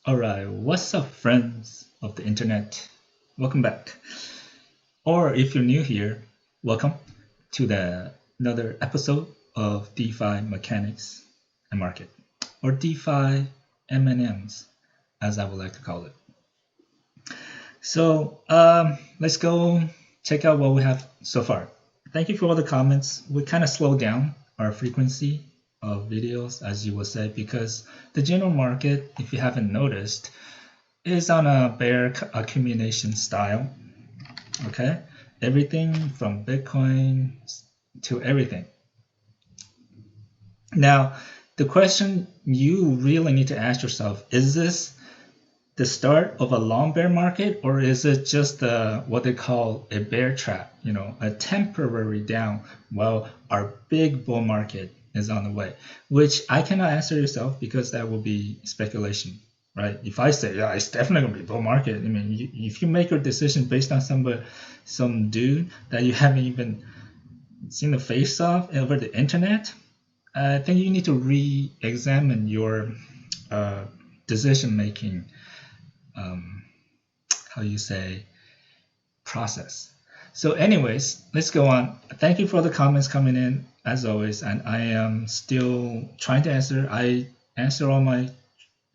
Alright, what's up, friends of the internet? Welcome back. Or if you're new here, welcome to another episode of DeFi Mechanics and Market, or DeFi M&Ms, as I would like to call it. So let's go check out what we have so far. Thank you for all the comments. We kind of slowed down our frequency of videos, as you would say, because the general market, if you haven't noticed, is on a bear accumulation style. Okay, everything from Bitcoin to everything. Now, the question you really need to ask yourself, is this the start of a long bear market, or is it just what they call a bear trap, a temporary down while our big bull market is on the way? Which I cannot answer yourself, because that will be speculation, right? If I say, yeah, it's definitely going to be bull market, I mean, if you make your decision based on some dude that you haven't even seen the face of over the internet, I think you need to re-examine your decision-making process. So anyways, let's go on. Thank you for the comments coming in, as always, and I am still trying to answer. I answer all my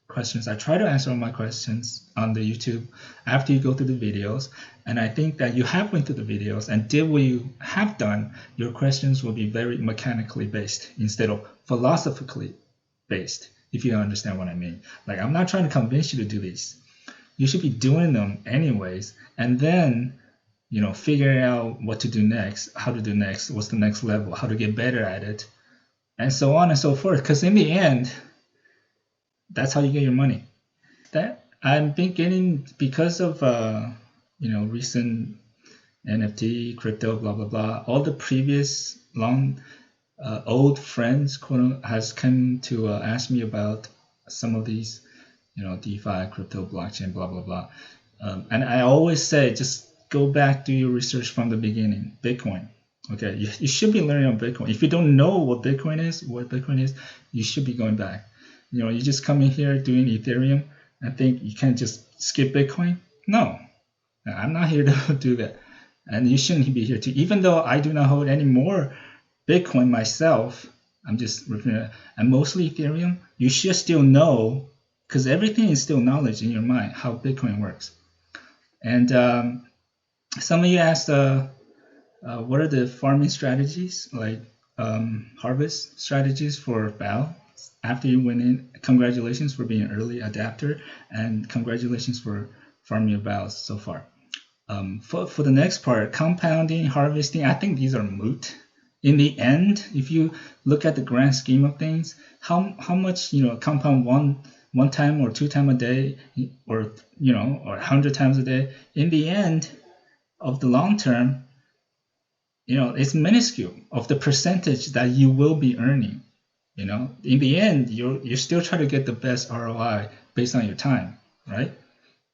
questions. I try to answer all my questions on the YouTube after you go through the videos, and I think that you have went through the videos and did what you have done. Your questions will be very mechanically based instead of philosophically based, if you understand what I mean. Like, I'm not trying to convince you to do these. You should be doing them anyways, and then figuring out what to do next, how to do next, what's the next level, how to get better at it, and so on and so forth. Because in the end, that's how you get your money. That I've been getting because of recent NFT, crypto, blah blah blah. All the previous old friends has come to ask me about some of these, DeFi, crypto, blockchain, blah blah blah. And I always say, just go back, do your research from the beginning. Bitcoin. Okay, you should be learning on Bitcoin. If you don't know what Bitcoin is, you should be going back. You just come in here doing Ethereum and think you can just skip Bitcoin. No, I'm not here to do that. And you shouldn't be here too. Even though I do not hold any more Bitcoin myself, I'm just referring to, and mostly Ethereum, you should still know, because everything is still knowledge in your mind, how Bitcoin works. And some of you asked, what are the farming strategies, like harvest strategies for BAL after you went in? Congratulations for being an early adapter, and congratulations for farming your BALs so far. For the next part, compounding, harvesting, I think these are moot. In the end, if you look at the grand scheme of things, how much compound one time or 2 times a day, or 100 times a day, in the end of the long term, it's minuscule of the percentage that you will be earning. In the end, you're still trying to get the best ROI based on your time, right?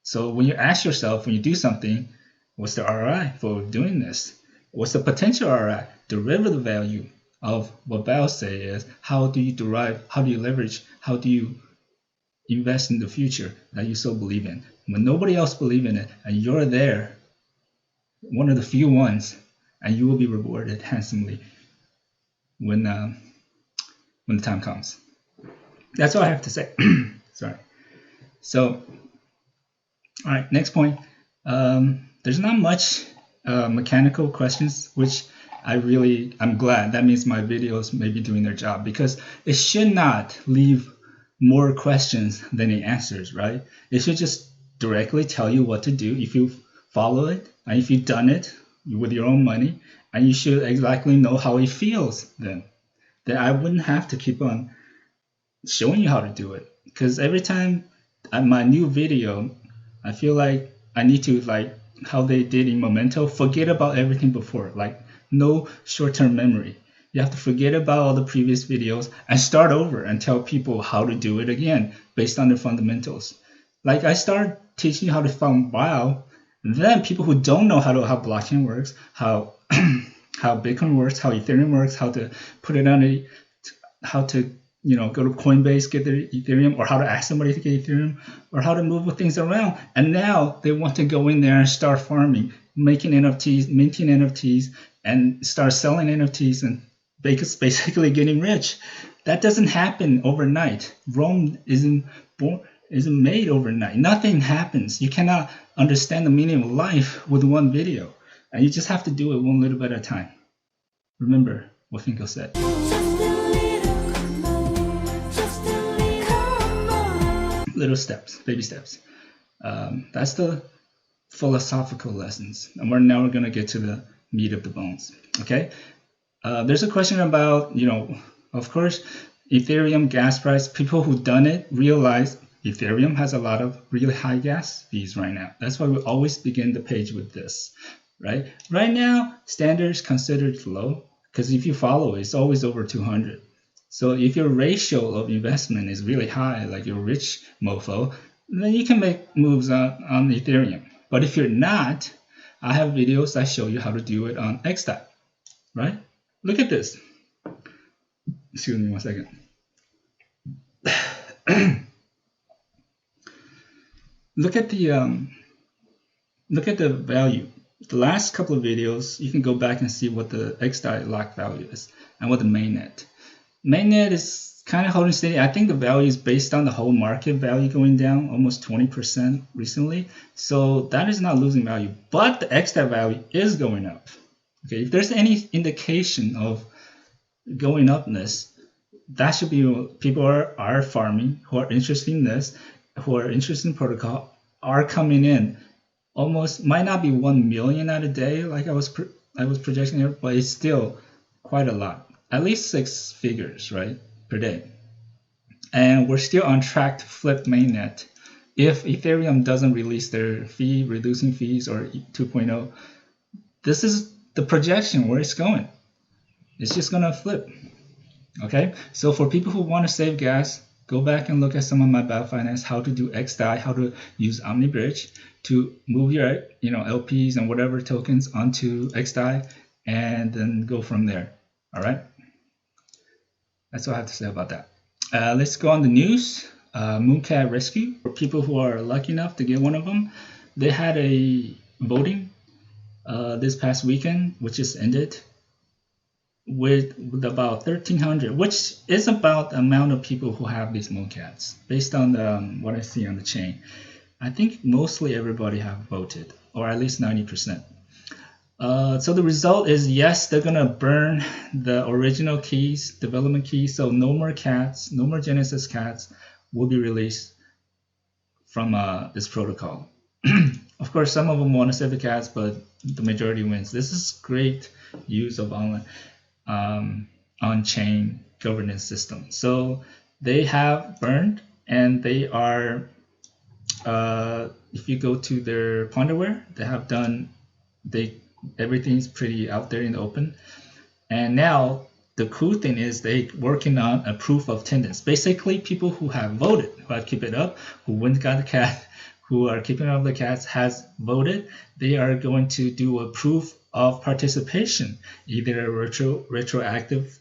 So when you ask yourself, when you do something, what's the ROI for doing this? What's the potential ROI? Derivative value of what BAL say is, how do you derive, how do you leverage, how do you invest in the future that you so believe in? When nobody else believes in it, and you're there, one of the few ones, and you will be rewarded handsomely when the time comes. That's all I have to say. Sorry. So, all right, next point. There's not much mechanical questions, which I'm glad. That means my videos may be doing their job, because it should not leave more questions than it answers, right? It should just directly tell you what to do if you follow it, and if you've done it with your own money, and you should exactly know how it feels then I wouldn't have to keep on showing you how to do it. Because every time my new video, I feel like I need to, like how they did in Memento, forget about everything before, like no short-term memory. You have to forget about all the previous videos and start over and tell people how to do it again based on the fundamentals. Like, I start teaching you how to farm BAL, then people who don't know how blockchain works, how how Bitcoin works, how Ethereum works, how to put it on how to go to Coinbase, get their Ethereum, or how to ask somebody to get Ethereum, or how to move things around. And now they want to go in there and start farming, making NFTs, minting NFTs, and start selling NFTs and basically getting rich. That doesn't happen overnight. Rome isn't made overnight. Nothing happens. You cannot understand the meaning of life with one video. And you just have to do it one little bit at a time. Remember what Finkel said. Little steps, baby steps. That's the philosophical lessons. And we're going to get to the meat of the bones. Okay. There's a question about, of course, Ethereum gas price. People who done it realize Ethereum has a lot of really high gas fees right now. That's why we always begin the page with this, right? Right now, standard is considered low because if you follow, it's always over 200. So if your ratio of investment is really high, like you're a rich mofo, then you can make moves on Ethereum. But if you're not, I have videos that show you how to do it on XDAI, right? Look at this. Excuse me 1 second. Look at the value. The last couple of videos, you can go back and see what the XDAI lock value is and what the mainnet. Mainnet is kind of holding steady. I think the value is based on the whole market value going down almost 20% recently. So that is not losing value, but the XDAI value is going up. Okay, if there's any indication of going upness, that should be people are farming, who are interested in this, who are interested in protocol, are coming in. Almost might not be 1 million at a day like I was projecting here, but it's still quite a lot. At least 6 figures, right, per day. And we're still on track to flip mainnet. If Ethereum doesn't release their fee reducing fees or 2.0, this is the projection where it's going. It's just gonna flip. Okay, so for people who want to save gas, go back and look at some of my BioFinance, how to do XDAI, how to use OmniBridge to move your LPs and whatever tokens onto XDAI, and then go from there. All right, that's what I have to say about that. Let's go on the news. MooncatRescue, for people who are lucky enough to get one of them, they had a voting this past weekend, which just ended, with about 1,300, which is about the amount of people who have these Mooncats, based on what I see on the chain. I think mostly everybody have voted, or at least 90%. So the result is, yes, they're gonna burn the original keys, development keys, so no more cats, no more Genesis cats will be released from this protocol. Of course, some of them want to save the cats, but the majority wins. This is great use of online on-chain governance system. So they have burned, and they are, if you go to their Ponderware, they have done, everything's pretty out there in the open. And now the cool thing is they working on a proof of attendance. Basically, people who have voted, who have kept it up, who went got the cat, who are keeping up the cats, has voted. They are going to do a proof of participation, either a retroactive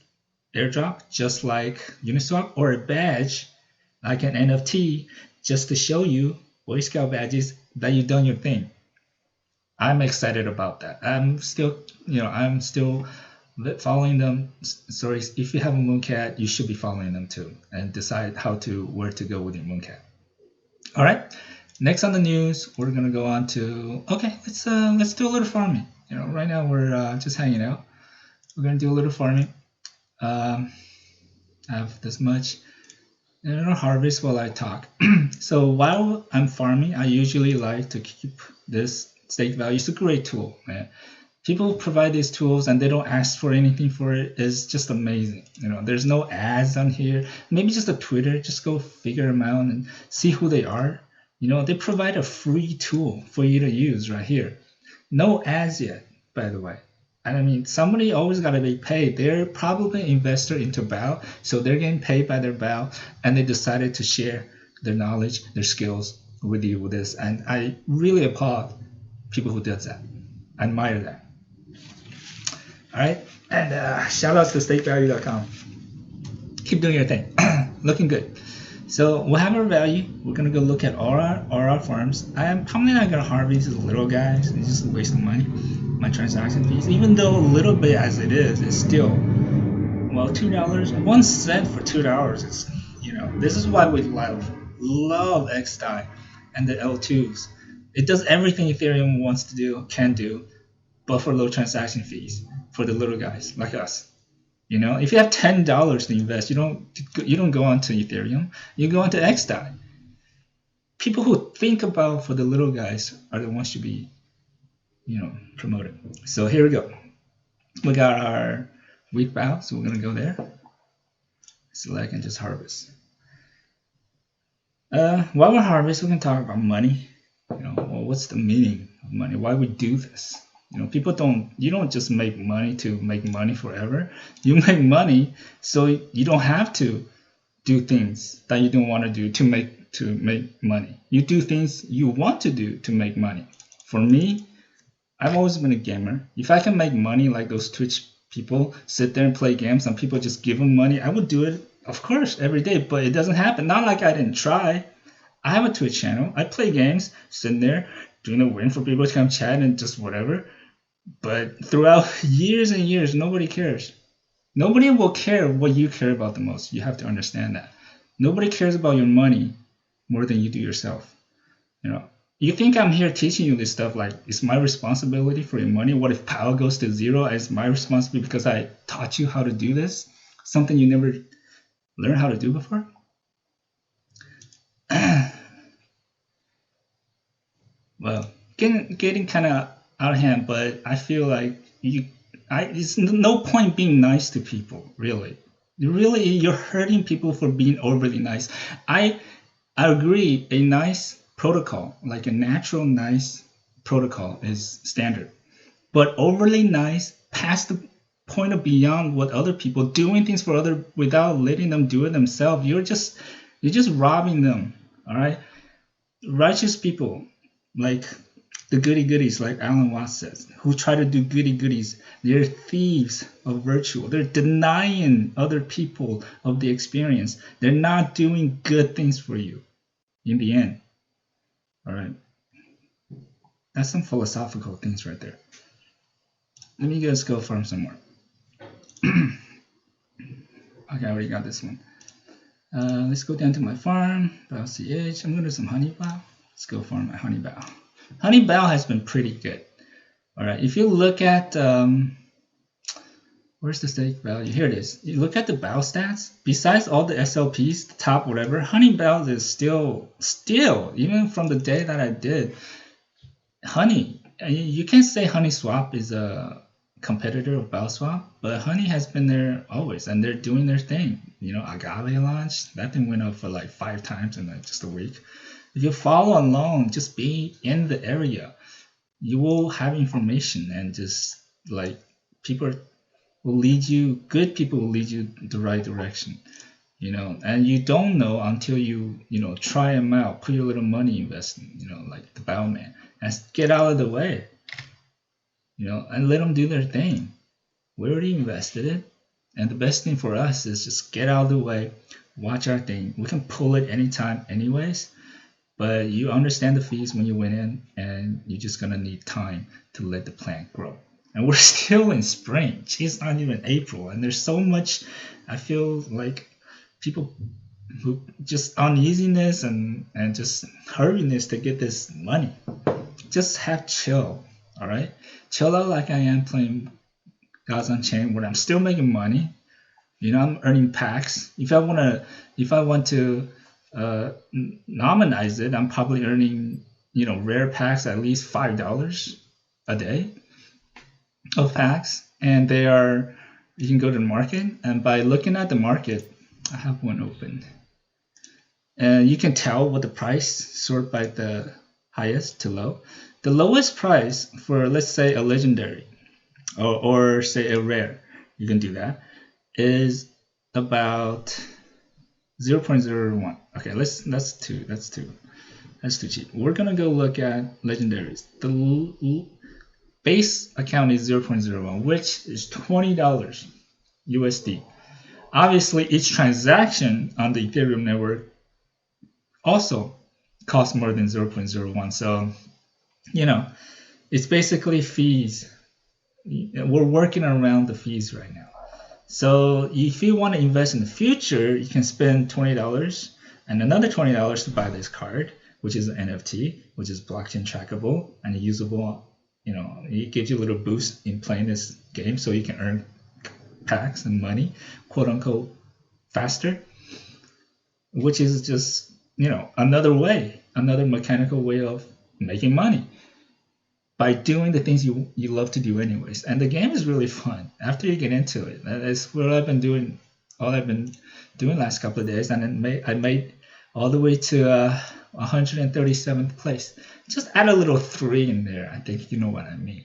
airdrop, just like Uniswap, or a badge, like an NFT, just to show you, Boy Scout badges, that you've done your thing. I'm excited about that. I'm still following them. So if you have a Mooncat, you should be following them too, and decide where to go with your Mooncat. All right. Next on the news, we're gonna go on to, okay, let's do a little farming. Right now we're just hanging out. We're gonna do a little farming. I have this much, harvest while I talk. So while I'm farming, I usually like to keep this stake value. It's a great tool, man. People provide these tools and they don't ask for anything for it. It's just amazing. There's no ads on here. Maybe just a Twitter. Just go figure them out and see who they are. They provide a free tool for you to use right here. No ads yet, by the way. And I mean, somebody always got to be paid. They're probably an investor into BAO, so they're getting paid by their BAO, and they decided to share their knowledge, their skills with you with this. And I really applaud people who does that. I admire that. All right, and shout out to stakevalue.com. keep doing your thing. Looking good. So we'll have our value. We're gonna go look at all our farms. I am probably not gonna harvest the little guys. It's just a waste of money. My transaction fees, even though a little bit as it is, it's still, well, $2, 1 cent for $2 is, this is why we love XDAI and the L2s. It does everything Ethereum wants to do, can do, but for low transaction fees for the little guys like us. If you have $10 to invest, you don't go onto Ethereum, you go onto XDAI. People who think about for the little guys are the ones to be, promoted. So here we go. We got our wheat bow, so we're gonna go there. Select and just harvest. While we're harvesting, we can talk about money. Well, what's the meaning of money? Why we do this? You don't just make money to make money forever. You make money so you don't have to do things that you don't want to do to make money. You do things you want to do to make money. For me, I've always been a gamer. If I can make money like those Twitch people, sit there and play games and people just give them money, I would do it, of course, every day, but it doesn't happen. Not like I didn't try. I have a Twitch channel. I play games, sitting there, waiting for people to come chat and just whatever. But throughout years and years, nobody cares. Nobody will care what you care about the most. You have to understand that. Nobody cares about your money more than you do yourself. You think I'm here teaching you this stuff like it's my responsibility for your money? What if power goes to zero? It's my responsibility because I taught you how to do this? Something you never learned how to do before? Well, getting kind of out of hand, but I feel like it's no point being nice to people, really. You're hurting people for being overly nice. I agree, a nice protocol, like a natural nice protocol is standard. But overly nice, past the point of beyond what other people, doing things for other without letting them do it themselves, you're just robbing them, all right? Righteous people, like the goody-goodies, like Alan Watts says, who try to do goody-goodies, they're thieves of virtue. They're denying other people of the experience. They're not doing good things for you in the end. All right? That's some philosophical things right there. Let me just go farm some more. Okay, I already got this one. Let's go down to my farm, bow CH. I'm going to do some honey bow. Let's go farm my honey bow. Honey bow has been pretty good. All right, if you look at, where's the stake value? Here it is. You look at the bow stats, besides all the SLPs, the top whatever, honey bow is still, even from the day that I did, honey, you can't say honey swap is a competitor of bow swap, but honey has been there always, and they're doing their thing. Agave launched, that thing went up for like 5 times in just a week. If you follow along, just be in the area, you will have information, and just like people will lead you, good people will lead you the right direction, and you don't know until you, try them out, put your little money investing, like the bowman, and get out of the way, and let them do their thing. We already invested it, and the best thing for us is just get out of the way, watch our thing. We can pull it anytime anyways, but you understand the fees when you went in, and you're just gonna need time to let the plant grow. And we're still in spring. It's not even April, and there's so much, I feel like people who just uneasiness and just hurriness to get this money. Just have chill, all right? Chill out like I am playing Gods Unchained, where I'm still making money. I'm earning packs. If I want to nominize it, I'm probably earning, rare packs at least $5 a day of packs, and you can go to the market, and by looking at the market, I have one open, and you can tell what the price, sort by the highest to low. The lowest price for, let's say, a legendary or say a rare, you can do that, is about 0.01. Okay, that's too cheap. We're gonna go look at legendaries. The base account is 0.01, which is $20 USD. obviously each transaction on the Ethereum network also costs more than 0.01. So, it's basically fees. We're working around the fees right now. So if you want to invest in the future, you can spend $20 and another $20 to buy this card, which is an NFT, which is blockchain trackable and usable. It gives you a little boost in playing this game so you can earn packs and money, quote unquote, faster, which is just, another mechanical way of making money by doing the things you love to do anyways. And the game is really fun after you get into it. That's what I've been doing, last couple of days. And then I made all the way to 137th place. Just add a little 3 in there. I think you know what I mean.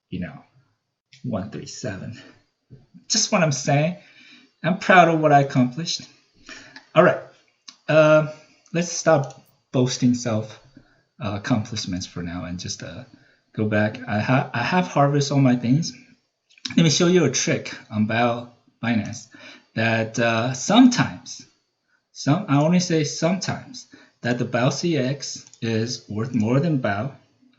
137. Just what I'm saying. I'm proud of what I accomplished. All right. Let's stop boasting self accomplishments for now and just go back. I have harvested all my things. Let me show you a trick on Binance that sometimes, I only say sometimes, that the BAO CX is worth more than BAO,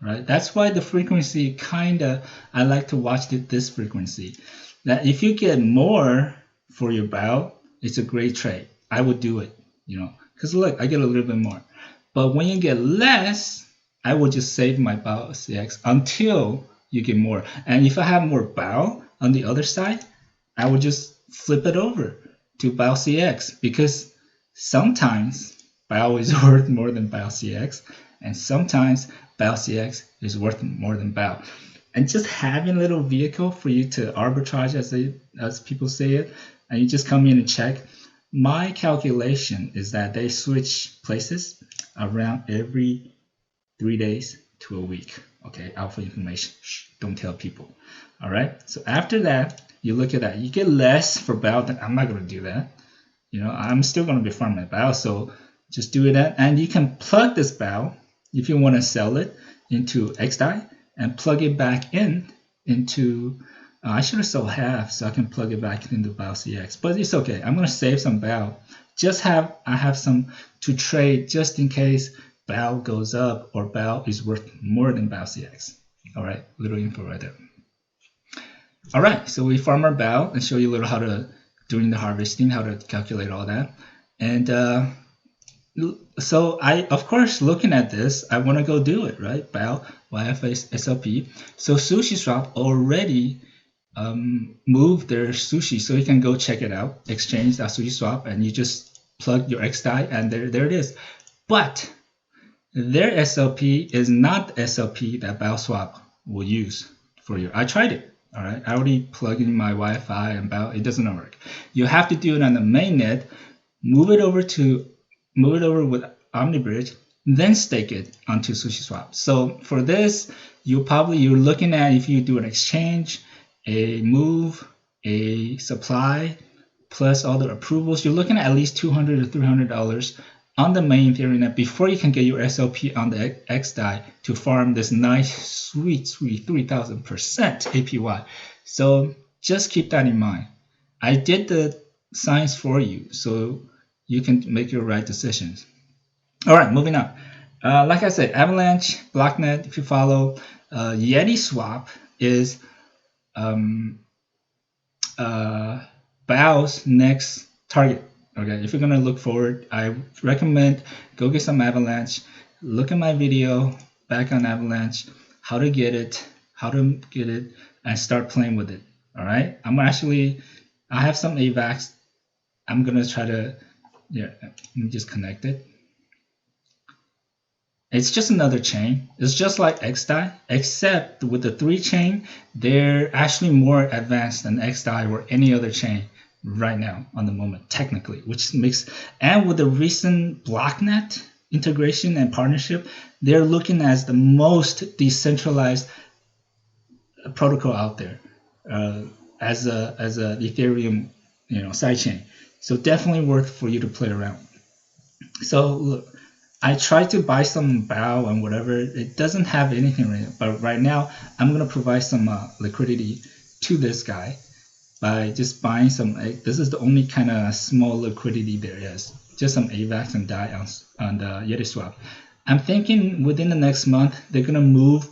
right? That's why the frequency I like to watch this frequency. That if you get more for your BAO, it's a great trade. I would do it, because look, I get a little bit more. But when you get less, I will just save my BAO CX until you get more. And if I have more BAO on the other side, I will just flip it over to BAO CX, because sometimes BAO is worth more than BAO CX, and sometimes BAO CX is worth more than BAO. And just having a little vehicle for you to arbitrage, as people say it, and you just come in and check. My calculation is that they switch places around every 3 days to a week. Okay, alpha information. Shh, don't tell people. All right. So after that, you look at that. You get less for BAO. Then I'm not going to do that. I'm still going to be farming BAO. So just do that, and you can plug this BAO if you want to sell it into XDAI and plug it back into. I should have sold half, so I can plug it back into BAO CX. But it's okay. I'm going to save some BAO. I have some to trade just in case BAO goes up or BAO is worth more than BAO CX. All right, little info right there. All right, so we farm our BAO and show you a little how to, during the harvesting, how to calculate all that. And so of course, looking at this, I want to go do it, right? BAO, YFA, SLP. So SushiSwap already moved their sushi, so you can go check it out, exchange.sushiswap, and you just plug your XDAI, and there it is. But their SLP is not the SLP that BAOSwap will use for you. I tried it. All right, I already plugged in my Wi-Fi and BAO. It doesn't work. You have to do it on the mainnet, move it over with OmniBridge, then stake it onto SushiSwap. So for this, you're looking at, if you do an exchange, a move, a supply, plus all the approvals, you're looking at least $200 to $300 on the main Ethereum net before you can get your SLP on the XDAI to farm this nice, sweet 3,000% APY. So just keep that in mind. I did the science for you, so you can make your right decisions. All right, moving on. Like I said, Avalanche, Blocknet, if you follow, Yeti Swap is BAO's next target. Okay, if you're gonna look forward, I recommend go get some Avalanche. Look at my video back on Avalanche, how to get it, and start playing with it. All right, I have some AVAX. I'm gonna try to, let me just connect it. It's just another chain. It's just like XDAI, except with the 3 chain, they're actually more advanced than XDAI or any other chain right now on the moment, technically, which makes, and with the recent Blocknet integration and partnership, they're looking as the most decentralized protocol out there, as a Ethereum, sidechain. So definitely worth for you to play around. So look, I tried to buy some BAO and whatever. It doesn't have anything right now, but right now I'm gonna provide some liquidity to this guy, by just buying some. This is the only kind of small liquidity there is. Just some AVAX and DAI on the Uniswap. I'm thinking within the next month they're gonna move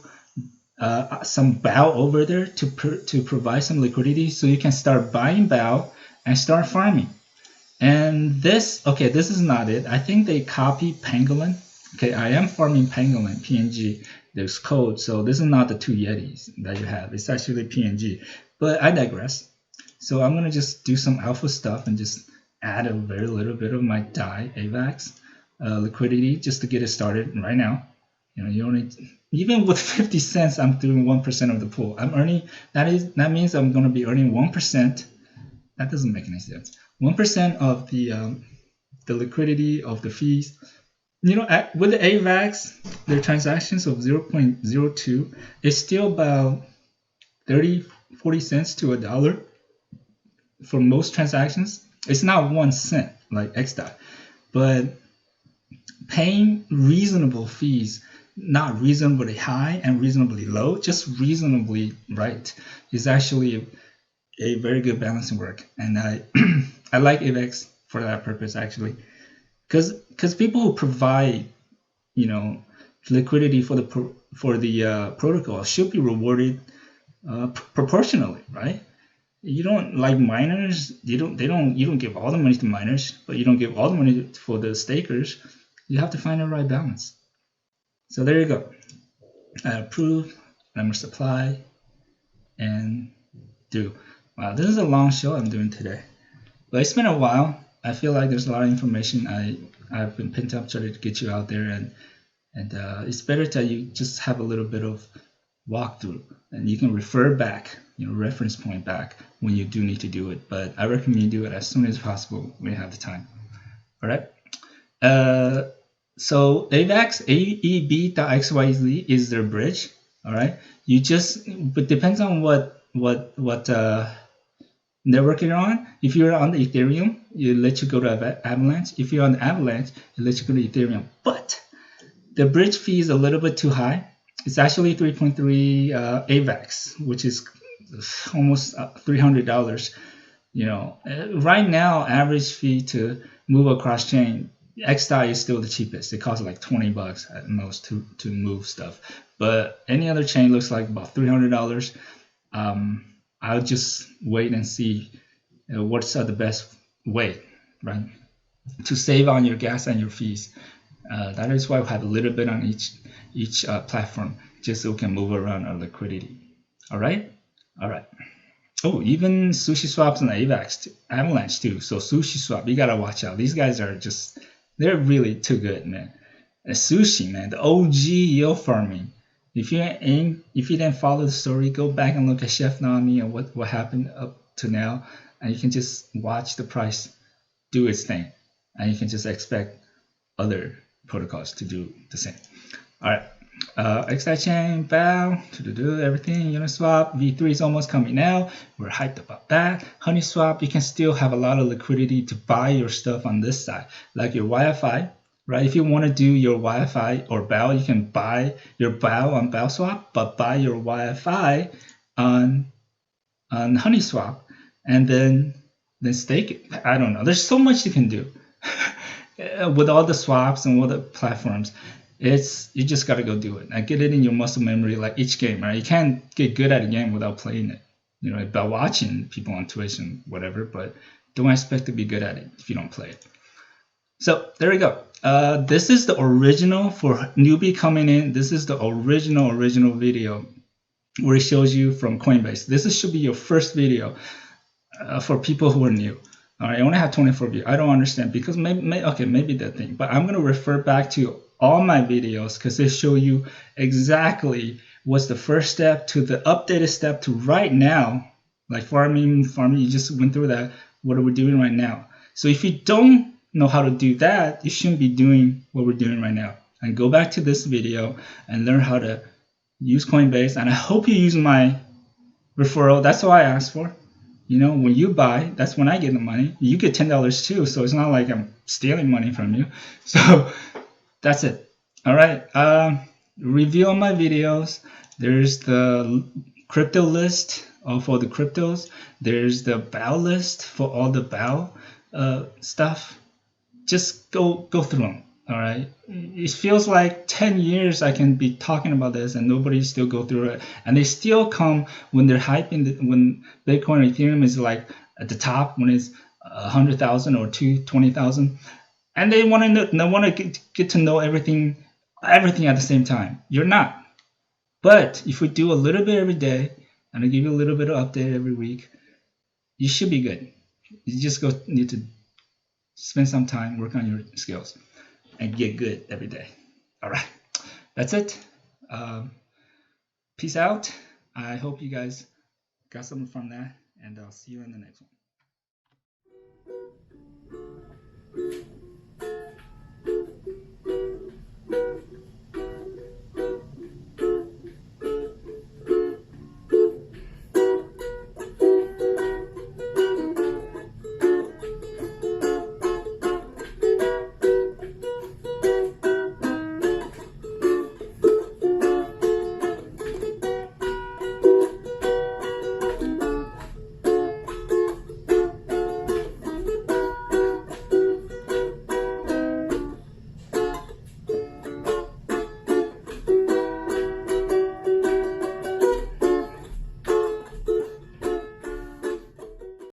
some BAO over there to provide some liquidity, so you can start buying BAO and start farming. And this is not it. I think they copy Pangolin. Okay, I am farming Pangolin, PNG. There's code, so this is not the two Yetis that you have. It's actually PNG. But I digress. So I'm gonna just do some alpha stuff and just add a very little bit of my DAI AVAX liquidity just to get it started right now. You know, you only even with 50 cents, I'm doing 1% of the pool. I'm earning that means I'm gonna be earning 1%. That doesn't make any sense. 1% of the liquidity of the fees. You know, with the AVAX, their transactions of 0.02 is still about 30-40 cents to $1 for most transactions. It's not 1 cent like XDAI, but paying reasonable fees, not reasonably high and reasonably low, just reasonably right, is actually a very good balancing work. And I I like AVAX for that purpose actually, because people who provide, you know, liquidity for the protocol should be rewarded proportionally, right? You don't like miners. You don't give all the money to miners, but you don't give all the money for the stakers. You have to find the right balance. So there you go. Approve, number supply, and do. Wow, this is a long show I'm doing today, but it's been a while. I feel like there's a lot of information I've been pent up trying to get you out there, and it's better that you just have a little bit of walkthrough, and you can refer back, you know, reference point back when you do need to do it. But I recommend you do it as soon as possible when you have the time. All right. So AVAX AEB.xyz is their bridge. All right. But depends on what network you're on. If you're on the Ethereum, it lets you go to Avalanche. If you're on the Avalanche, it lets you go to Ethereum. But the bridge fee is a little bit too high. It's actually 3.3 AVAX, which is almost $300. You know, right now, average fee to move across chain, XDAI is still the cheapest. It costs like $20 at most to move stuff. But any other chain looks like about $300. I'll just wait and see what's the best way, right, to save on your gas and your fees. That is why we have a little bit on each platform, just so we can move around our liquidity. All right. Oh, even SushiSwap's and AVAX, Avalanche too. So SushiSwap, you gotta watch out. These guys are they're really too good, man. Sushi, man, the OG yield farming. If you didn't follow the story, go back and look at Chef Nami and what happened up to now, and you can just watch the price do its thing, and you can just expect other protocols to do the same. All right, XDAI chain, BAO, everything, Uniswap, V3 is almost coming out. We're hyped about that. Honeyswap, you can still have a lot of liquidity to buy your stuff on this side, like your YFI. Right, if you want to do your YFI or BAO, you can buy your BAO on BAOSwap, but buy your YFI on Honeyswap, and then stake it. I don't know. There's so much you can do with all the swaps and all the platforms. You just gotta go do it and get it in your muscle memory, like each game. Right, you can't get good at a game without playing it. You know, by watching people on Twitch and whatever, but don't expect to be good at it if you don't play it. So there we go. This is the original for newbie coming in. This is the original video where it shows you from Coinbase. This should be your first video for people who are new. All right, I only have 24 views. I don't understand because maybe that thing. But I'm gonna refer back to all my videos because they show you exactly what's the first step to the updated step to right now. Like farming, you just went through that. What are we doing right now? So if you don't know how to do that, you shouldn't be doing what we're doing right now. And go back to this video and learn how to use Coinbase. And I hope you use my referral. That's all I asked for. You know, when you buy, that's when I get the money. You get $10 too, so it's not like I'm stealing money from you. So that's it. All right. Review on my videos. There's the crypto list for the cryptos. There's the BAL list for all the BAL stuff. Just go through them. All right. It feels like 10 years I can be talking about this and nobody still go through it. And they still come when they're hyping, when Bitcoin or Ethereum is like at the top, when it's 100,000 or 20,000. And they want to get to know everything at the same time. You're not. But if we do a little bit every day, and I give you a little bit of update every week, you should be good. You just need to spend some time, work on your skills, and get good every day. All right, that's it. Peace out. I hope you guys got something from that, and I'll see you in the next one.